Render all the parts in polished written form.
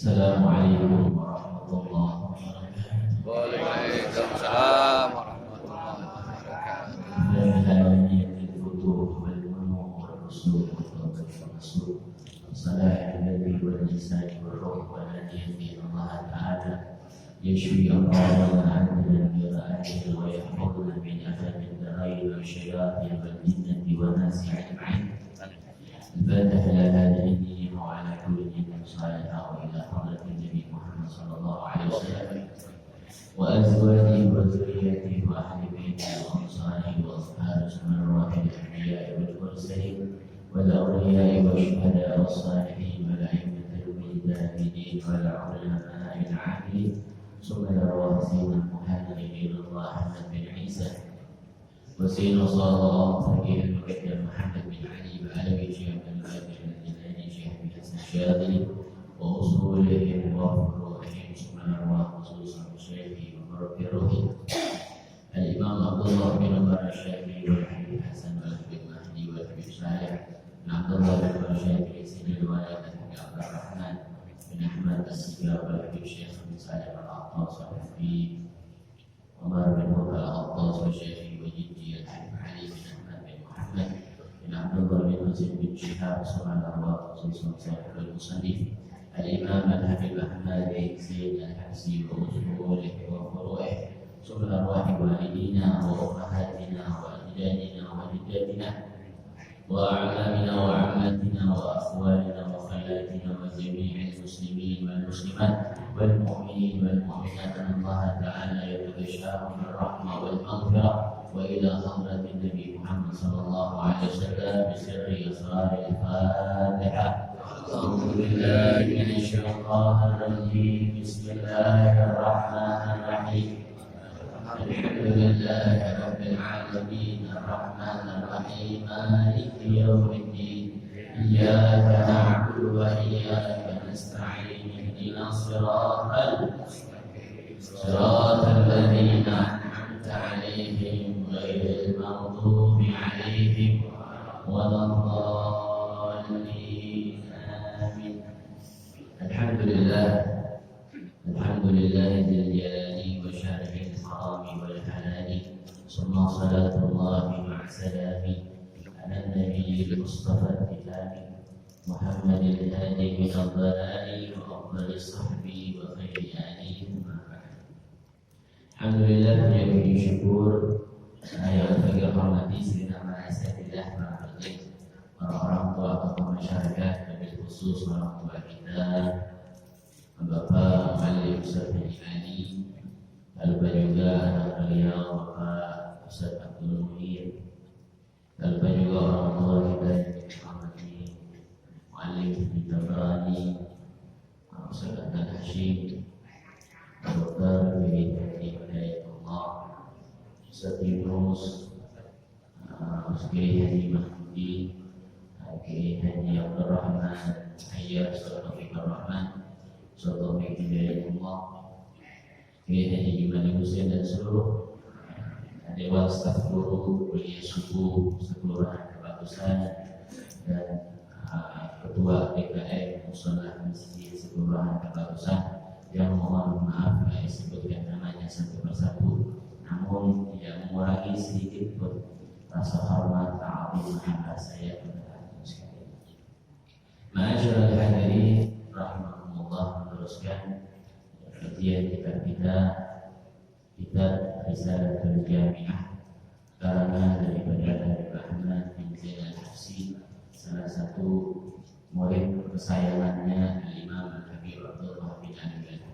Assalamualaikum warahmatullahi wabarakatuh. Waalaikumsalam warahmatullahi wabarakatuh. يشفي أمراضنا عندنا برأته ويحفظنا من أثم الدهر والشياطين والجنة والناس أجمعين. الفاتح إلى هذا الدين وعلى كل دين صالحا وإلى حضرة النبي محمد صلى الله عليه وسلم وأزواجه وذريته وأهل بيته وأنصاره وأصحابه من رواه الأنبياء والمرسلين والأولياء والشهداء والصالحين والأئمة المجتهدين والعلماء العاملين ثم رواه سيدنا محمد بن الله أحمد بن عيسى وسيدنا صلى الله عليه وسلم محمد بن علي وعلوي شيخ الباقر الجيلاني شيخ الحسن الشاذلي وأصولهم وفروعهم ثم رواه خصوصا شيخه ومربي روحه الإمام عبد الله بن عمر الشافعي والحبيب الحسن والحبيب المهدي والحبيب صالح بن عبد الله بن عمر الشافعي سيد الوالد الحبيب عبد الرحمن بن أحمد السجاب والحبيب الشيخ بن صالح العطاس والحبيب عمر بن عمر العطاس وشيخي وجدي الحبيب علي بن أحمد بن محمد بن عبد الله بن مسلم بن شهاب سمع الأرواح خصوصا صاحب المصنف الإمام الحبيب أحمد سيد الحبسي وأصوله وفروعه ثم أرواح والدينا وأمهاتنا وأجدادنا وجداتنا وأعمامنا وعماتنا وأخوالنا وخالاتنا وجميع المسلمين والمسلمات والمؤمنين والمؤمنات أن الله تعالى يتغشاهم بالرحمة والمغفرة وإلى حضرة النبي محمد صلى الله عليه وسلم بسر أسرار الفاتحة. أعوذ بالله من الشيطان الرجيم. بسم الله الرحمن الرحيم. الحمد لله رب العالمين الرحمن الرحيم مالك يوم الدين إياك نعبد وإياك نستعين اهدنا الصراط المستقيم صراط الذين أنعمت عليهم غير المغضوب عليهم ولا الضالين آمين. الحمد لله ذي الجلال وشرف الحرام والحلال ثم صلاة الله مع سلامه على النبي المصطفى الكتاب محمد الهادي من الضلال وأفضل الصحب وخير آله. Alhamdulillah, punya puji syukur saya bagi hormati segenap masyarakat orang tua atau masyarakat, lebih khusus orang tua kita, Bapak Wali Ustaz Haji lalu juga anak beliau Bapak Ustaz Abdul Muhir, lalu juga orang tua kita yang dihormati Wali Ustaz Tabrani, Ustaz Abdul Hashim, Dr. Hidayatullah, Ustaz Yunus, Ustaz Haji Mahmudi, Haji Abdul Rahman, Ayyar Ustaz Taufikur Rahman, Ustaz Taufik Hidayatullah, Haji Gimana Hussein dan seluruh Dewan Staf Guru, Kuliah Suku, Sekelurahan Kebagusan dan Ketua DKM Musola Masjid Sekelurahan Kebagusan yang mohon maaf saya sebutkan namanya satu persatu, namun tidak mengurangi sedikit pun rasa hormat ta'zim mahabbah saya kepada anda sekalian. Ma'asyiral hadirin rahimakumullah, meneruskan kajian kita Risalatul Jami'ah karangan daripada Habib Ahmad bin Zain Al-Hafsi, salah satu murid kesayangannya Imam Habib Abdullah bin Ali.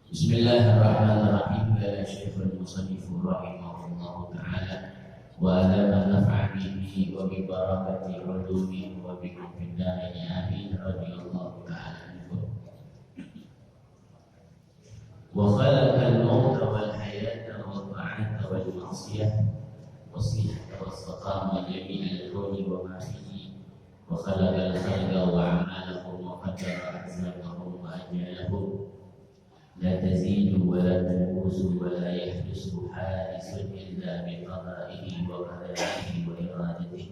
Bismillahirrahmanirrahim. Qala Syekhul Musannif rahimahullahu ta'ala wa la naf'a bihi wa bi barakati ulumihi wa bikum fid darin amin radhiyallahu ta'ala anhu. Wa khalaqa al-mauta wal hayata wal ta'ata wal ma'siyah was-sihhata was-saqama jami'al kawni wa ma fihi wa khalaqa al-khalqa wa a'malahum wa qaddara arzaqahum wa ajalahum لا تزيد ولا تنقص ولا يحدث حادث إلا بقضائه وقدره وإرادته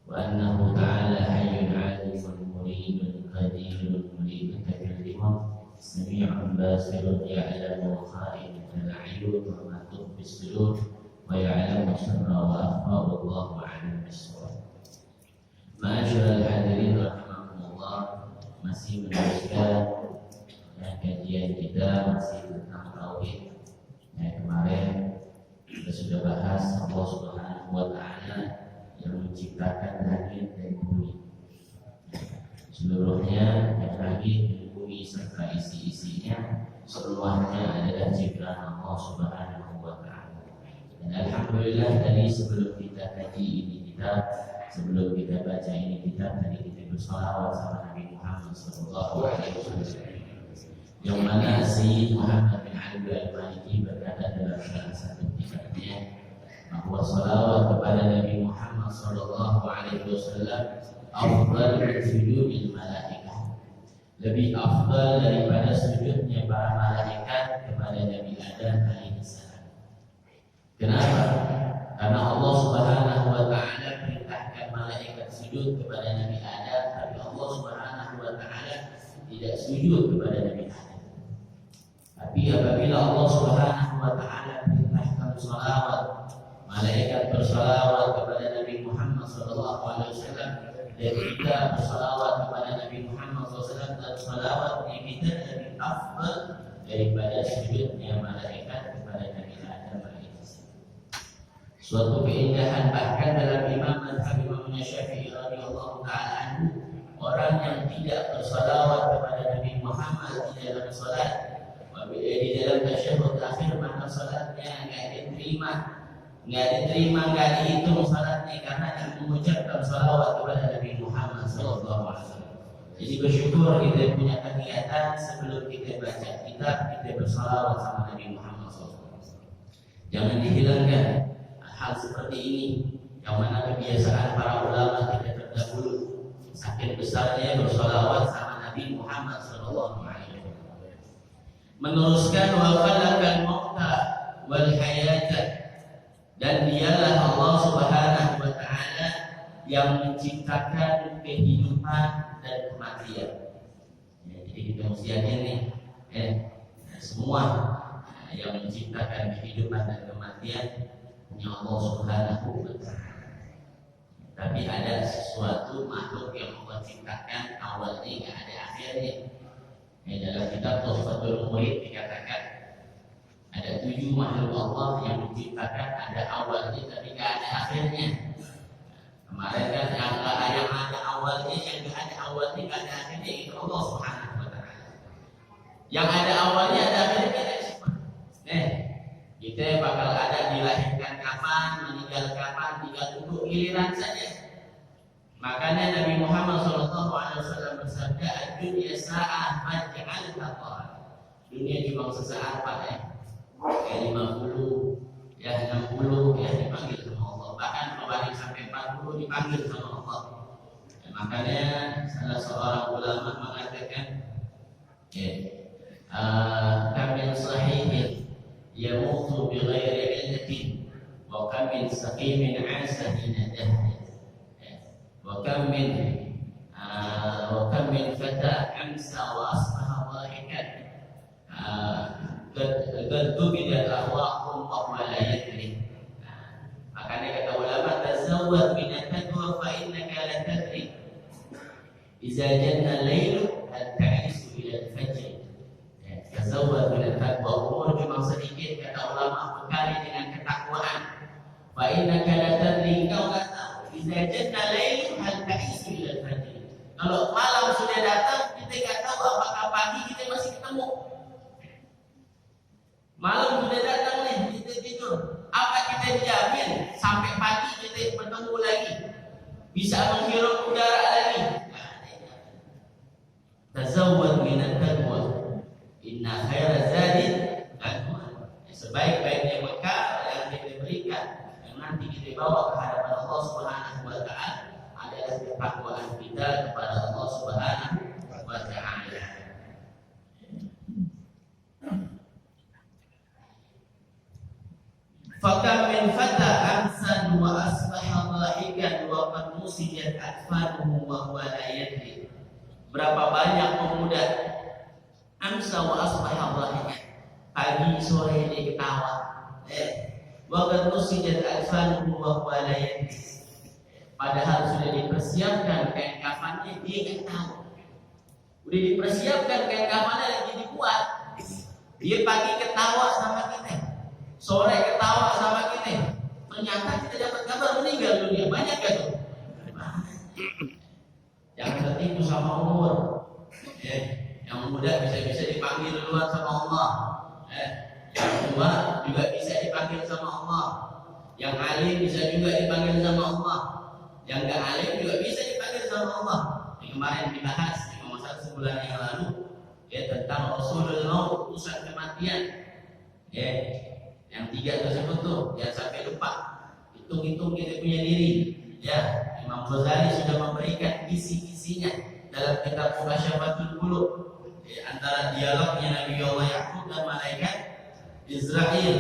وأنه تعالى حي عالم مريد قدير مريد كثير Sami'un basirun ya'lamu kha'inatal a'yun wa ma tukhfi as-sudur wa ya'lamu sirra wa akhfa wallahu a'lam bis-shawab. Ma'asyiral hadirin rahimakumullah, masih meneruskan kajian kita masih tentang tauhid. Kemarin kita sudah bahas Allah Subhanahu wa taala yang menciptakan langit dan bumi. Seluruhnya yang langit dan bumi serta isi-isinya seluruhnya adalah ciptaan Allah Subhanahu wa taala. Dan alhamdulillah tadi sebelum kita kaji ini kitab, sebelum kita baca ini kitab, tadi kita bersalawat sama Nabi Muhammad sallallahu alaihi wasallam. Yang mana Sayyid Muhammad bin Ali al-Maliki berkata dalam salah satu kitabnya bahwa salawat kepada Nabi Muhammad sallallahu alaihi wasallam afdal min sujudil malaikah, lebih afdal daripada sujudnya para malaikat kepada Nabi Adam alaihi salam. Kenapa? Karena Allah Subhanahu wa taala perintahkan malaikat sujud kepada Nabi Adam, tapi Allah Subhanahu wa taala tidak sujud kepada Nabi Adam. Tapi apabila Allah Subhanahu wa taala perintahkan salawat, malaikat bersalawat kepada Nabi Muhammad sallallahu alaihi wasallam, dan kita bersalawat kepada Nabi Muhammad SAW, dan salawatnya kita lebih afdal daripada sujudnya malaikat kepada Nabi Adam alaihissalam. Suatu keindahan bahkan dalam Imam Syafi'i radhiyallahu taala anhu, orang yang tidak bersalawat kepada Nabi Muhammad di dalam salat, di dalam tasyahud akhir, maka salatnya enggak diterima, enggak dihitung salatnya karena tidak mengucapkan salawat kepada Nabi Muhammad sallallahu alaihi wasallam. Jadi bersyukur kita punya kegiatan sebelum kita baca kitab, kita bersalawat sama Nabi Muhammad sallallahu alaihi wasallam. Jangan dihilangkan hal seperti ini, yang mana kebiasaan para ulama kita terdahulu saking besarnya bersalawat sama Nabi Muhammad sallallahu alaihi wasallam. Meneruskan wa khalaqal mauta wal hayata, dan dialah Allah Subhanahu wa taala yang menciptakan kehidupan dan kematian. Jadi kita mesti ada nih, semua yang menciptakan kehidupan dan kematian punya Allah Subhanahu wa taala. Tapi ada sesuatu makhluk yang Allah ciptakan awalnya enggak ada akhirnya. Dalam kitab Tuhfatul Murid dikatakan ada 7 makhluk Allah yang diciptakan ada awalnya tapi tidak ada akhirnya. Kemarin kan yang ada awalnya, yang tidak ada awalnya, tidak ada akhirnya, itu Allah Subhanahu wa taala. Yang ada awalnya ada akhirnya kita semua. Kita bakal ada dilahirkan kapan, meninggal kapan, tinggal tunggu giliran saja. Makanya Nabi Muhammad SAW bersabda, "Dunia sa'ah faj'al taqwa." Dunia cuma sesaat Pak ya. Kayak 50, ya 60 ya dipanggil sama Allah. Bahkan kembali sampai 40 dipanggil sama Allah. Makanya salah seorang ulama mengatakan, kam min sahihin yamutu bi ghairi illatin wa kam min saqimin 'asa hina dahri. وكم من فتى أمسى وأصبح ضاحكا قد دبلت أرواحهم وهو لا يدري. Makanya kata ulama, tazawwad min at-taqwa fa innaka la tadri idza janna al-lailu hal ta'isu ila al-fajr. Tazawwad min at-taqwa, umur cuma sedikit, kata ulama, bekali dengan ketakwaan. Fa innaka la tadri, kau enggak tahu. Idza janna al-lailu hal ta'isu ila al-fajr. Kalau malam sudah datang, kita enggak tahu apakah pagi kita masih ketemu. Malam sudah datang nih, kita tidur. Apa kita jamin sampai pagi kita bertemu lagi, bisa menghirup udara lagi? Tazawwad min at-taqwa, inna khaira zadi taqwa. Sebaik-baiknya bekal yang kita berikan, yang nanti kita bawa ke hadapan Allah Subhanahu wa taala adalah ketakwaan kita kepada Allah Subhanahu wa taala. Fakam min fata amsan wa asbaha dhahikan wa qad musijat atfanuhu wa huwa la yadri. Berapa banyak pemuda Amsa wa asbaha dhahika. Pagi sore dia ketawa. Wa qad nusijat alfanuhu wa huwa la yadris. Padahal sudah dipersiapkan kain kafannya, dia ketawa. Udah dipersiapkan kain kafannya lagi dibuat. Dia pagi ketawa sama kita, sore ketawa sama kita. Ternyata kita dapat kabar meninggal dunia. Banyak kan tuh? Jangan tertipu sama umur. Yang muda bisa dipanggil duluan sama Allah. Yang tua juga bisa dipanggil sama Allah. Yang alim bisa juga dipanggil sama Allah. Yang gak alim juga bisa dipanggil sama Allah. Yang kemarin dibahas di masa sebulan yang lalu, tentang Rasulul Maut, utusan kematian. Yang 3 tersebut tuh jangan sampai lupa. Hitung-hitung kita punya diri. Imam Ghazali sudah memberikan kisi-kisinya dalam kitab Muqasyafatul Qulub, antara dialognya Nabi Allah Yaqub dan malaikat Israel.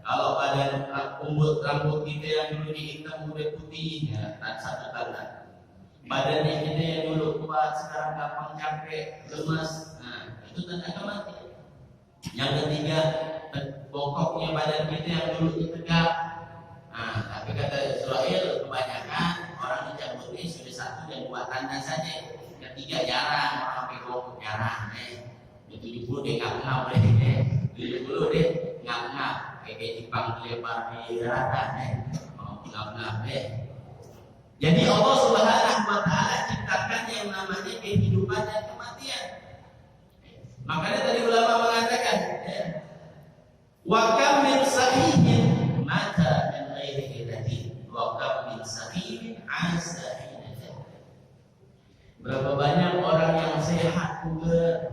Kalau pada rambut kita yang dulu hitam udah putih, satu tanda. Badannya kita yang dulu kuat sekarang gampang capek, lemas, itu tanda kematian. Yang ketiga, pokoknya badan kita yang dulu tegak. Tapi kata Israel kebanyakan orang mencabut ini sudah 1 dan 2 tanda saja. Ketiga jarang orang pakai bokok, jarang. Itu 70 dia ngap-ngap deh. 70 deh ngap-ngap. Kayak Jepang dilempar di daratan ngap-ngap deh. Jadi Allah Subhanahu wa taala ciptakan yang namanya kehidupan dan kematian. Makanya tadi ulama mengatakan, wa kam min sahihin mata min ghairi illatin wa kam min sahihin asa hinatin. Berapa banyak orang yang sehat juga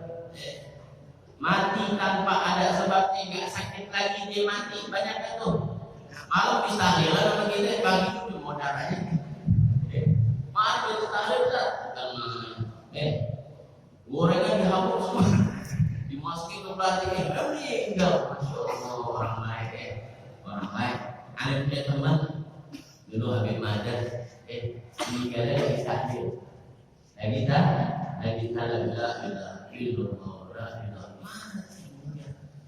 mati tanpa ada sebabnya, enggak sakit lagi dia mati, banyak kan tuh. Malam tahlilan sama kita pagi itu mau darahnya. Malam itu tahlilan gorengan dihabuk semua. Dimasukin ke plastik, meninggal. Masya Allah, orang lain. Ada punya teman dulu Habib Madad, meninggalnya lagi takdir. Lagi talab la ilaha illallah,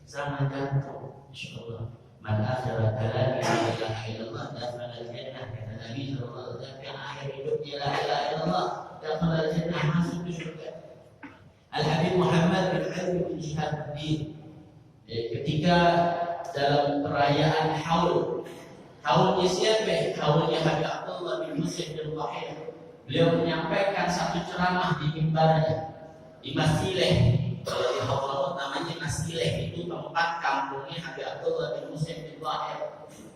sama jantung. Masya Allah. Man akhira kalami la ilaha illallah dakhala al-jannah. Kata Nabi sallallahu alaihi wasallam, yang akhir hidupnya la ilaha illallah dakhala al-jannah, masuk ke surga. Al-Habib Muhammad bin Ali bin Shihabuddin, ketika dalam perayaan haulnya siapa? Haulnya Habib Abdullah bin Muslim bin Wahid. Beliau menyampaikan satu ceramah di mimbarnya di Masileh. Kalau di Hadramaut namanya Masileh, itu tempat kampungnya Habib Abdullah bin Muslim bin Wahid,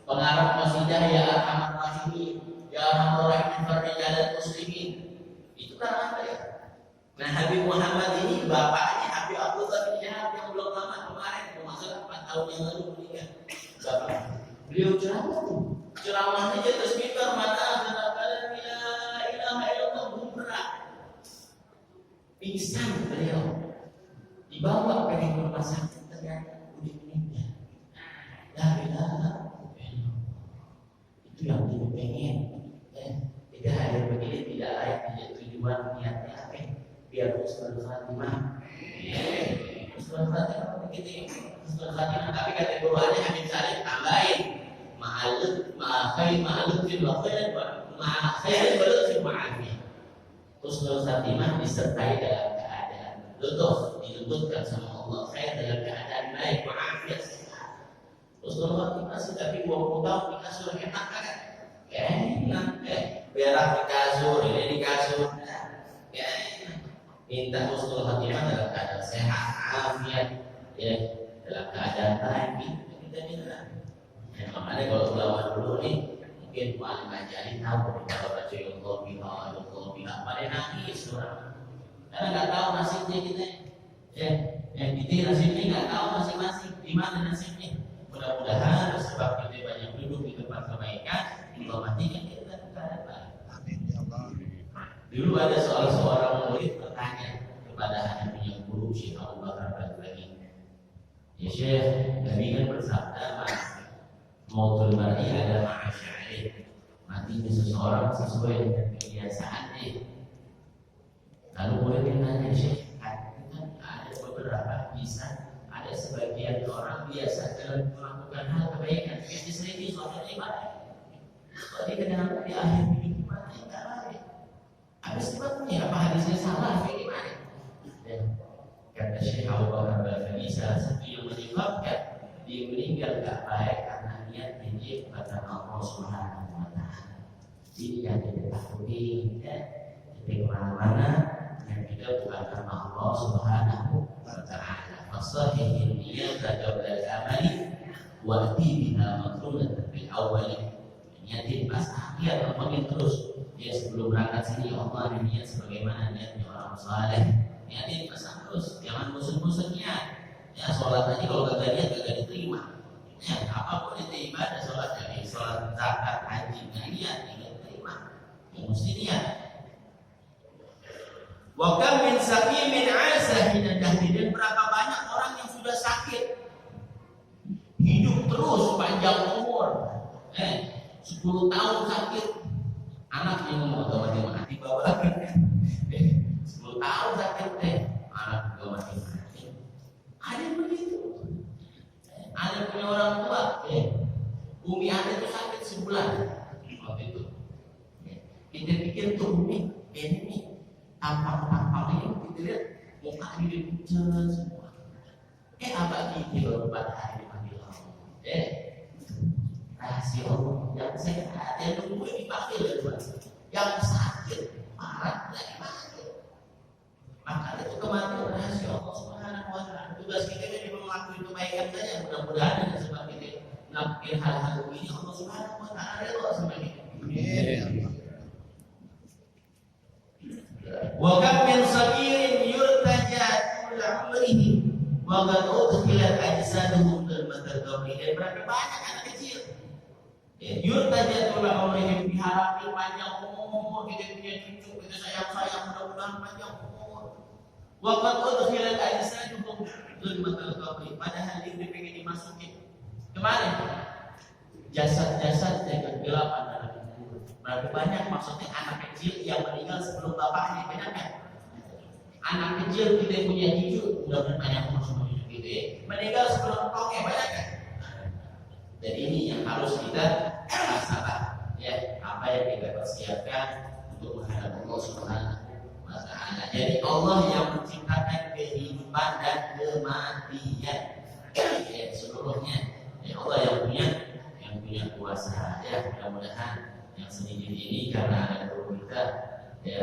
pengarang qasidah Ya Arhamar Rahimin, Ya Arhamar Rahimin Farrijalat Muslimin. Itu kan apa ya? Nah, Habib Muhammad ini bapaknya Habib Abdullah bin Syihab yang belum lama kemarin, masalah 4 tahun yang lalu meninggal. Bapak beliau ceramahnya di atas mimbar, mata kalian la ilaha illallah, berat. Pingsan beliau. Dibawa ke rumah sakit, ternyata udah meninggal. La ilaha illallah. Itu yang kita pengen. Tidak hadir begini tidak layak, tidak tujuan niatnya apa? Biar husnul khatimah. Husnul khatimah begitu. Husnul khatimah, tapi kategorinya Habib Salim tambahin ma'alut fil khairin wal ma'afiyah. Husnul khatimah disertai dalam keadaan lutuf, dilembutkan sama Allah, khair dalam keadaan baik, ma'afiyah sehat. Husnul khatimah sih, tapi 20 tahun di kasur enak kan? Enak, berak di kasur, ini di kasur, minta husnul khatimah dalam keadaan sehat, afiat, dalam keadaan baik, kita minta. Makanya kalau ulama dulu nih, mungkin paling ajarin tahu kalau baca Allah biha, paling nangis orang, karena nggak tahu nasibnya kita. Yang kita nasibnya nggak tahu masing-masing di mana nasibnya. Mudah-mudahan sebab kita banyak duduk di tempat kebaikan, Allah matikan kita ke depan. Amin ya Allah. Dulu ada seorang murid bertanya kepada Habibnya guru Syekh Abu Bakar Al-Baghdadi, ya Syekh, Nabi kan bersabda, mautul mar'i ada ma'asya'alih, matinya seseorang sesuai dengan kebiasaannya. Lalu muridnya tanya, Syekh, kan ada Kalau dia kadang-kadang di akhir hidup mati nggak baik. Habis sebabnya apa hadisnya salah kayak gimana? Ya. Kata Syekh Abu Bakar Bafani salah satu yang menyebabkan dia meninggal gak baik karena niatnya dia kepada Allah Subhanahu wa Ta'ala. Ini yang kita takuti, ya. Jadi kemana-mana yang kita bukan karena Allah Subhanahu wa Ta'ala. Fasahihil niyata qabla al-amali wa biha makrunatan fil awwali. Niatin pas akhir ngomongin terus. Ya sebelum berangkat sini Allah niat sebagaimana niatnya orang saleh. Niatin pas terus, jangan bosan-bosannya. Ya sholat aja kalau gak niat gak diterima. Ya apapun itu ibadah, sholat jadi sholat, zakat, haji, gak niat gak diterima. Ya mesti niat. Wa kam min saqimin 'asa hina dahri, dan berapa banyak orang yang sudah sakit hidup terus panjang umur. 10 tahun sakit, anak yang ngomong otomatis mati bawa. 10 tahun sakit anak juga mati. Ada yang begitu. Ada punya orang tua, umi ada itu sakit sebulan waktu itu. Kita pikir tuh umi ini tampang-tampangnya kita lihat muka dia pucat semua. Abah gigi baru 4 hari dipanggil Allah. Rahasia Allah yang sehat yang nunggu dipanggil yang sakit marah lagi dipanggil. Maka itu kematian rahasia Allah Subhanahu wa Ta'ala. Tugas kita ini melakukan kebaikan saja. Mudah-mudahan dengan sebab kita melakukan hal-hal ini Allah Subhanahu wa Ta'ala redha sama kita. Wa kam min sagirin yurtaja tul umrihi wa qad udkhilat ajsaduhum fil madaghi. Dan berapa banyak anak kecil yurtaja tul umrihi, diharapkan panjang umur, kita punya cucu, kita sayang-sayang, mudah-mudahan panjang umur. Wa qad udkhilat ajsaduhum fil madaghi, padahal dia pengen dimasukin kemana? Jasad-jasad yang kegelapan dalam kubur. Berapa banyak maksudnya anak kecil yang meninggal sebelum bapaknya, benar kan? Anak kecil kita punya cucu, udah banyak umur semua cucu gitu meninggal sebelum tongnya, banyak kan? Dan ini yang harus kita rasakan, ya, apa yang kita persiapkan untuk menghadap Allah Subhanahu wa Ta'ala. Jadi Allah yang menciptakan kehidupan dan kematian, ya, seluruhnya. Ya, Allah yang punya kuasa. Ya, mudah-mudahan yang sedikit ini karena ada guru kita, ya,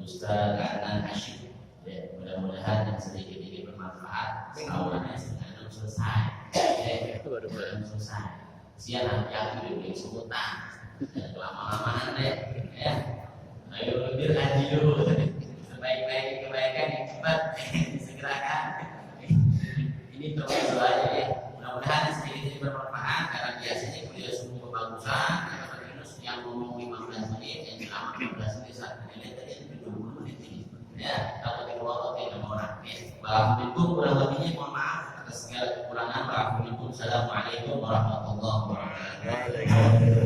Ustaz Anan Hashim. Ya, mudah-mudahan yang sedikit ini bermanfaat. Setahuannya sudah selesai. Baru selesai. Siang yang hidup sebutan. Lama-lamaan deh. Ya. Ayo lebih haji dulu. Sebaik-baik kebaikan yang cepat disegerakan. Ini terus aja ya. Mudah-mudahan sedikit ini bermanfaat karena biasanya kuliah semua kebagusan. Yang ngomong 15 menit, yang selama 15 menit saat ini tadi 70 menit ini. Ya, takut dikeluarkan tidak mau orang. Waalaikumsalam, kurang lebihnya mohon maaf atas segala kekurangan. Waalaikumsalam warahmatullahi wabarakatuh.